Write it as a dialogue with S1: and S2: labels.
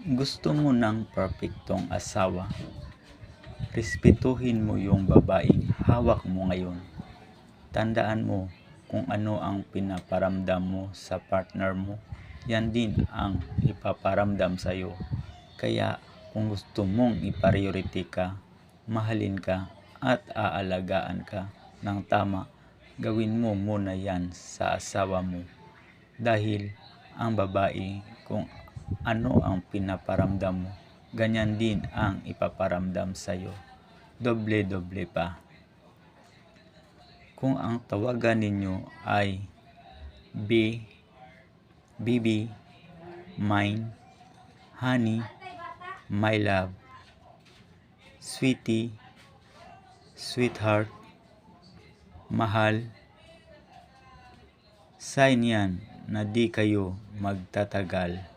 S1: Gusto mo ng perpektong asawa? Respetuhin mo yung babaeng hawak mo ngayon. Tandaan mo kung ano ang pinaparamdam mo sa partner mo, yan din ang ipaparamdam sa'yo. Kaya kung gusto mong i-priority ka, mahalin ka at aalagaan ka ng tama, gawin mo muna yan sa asawa mo. Dahil ang babae, kung ano ang pinaparamdam mo, ganyan din ang ipaparamdam sa'yo. Doble-doble pa. Kung ang tawagan ninyo ay baby, mine, honey, my love, sweetie, sweetheart, mahal, sign yan na di kayo magtatagal.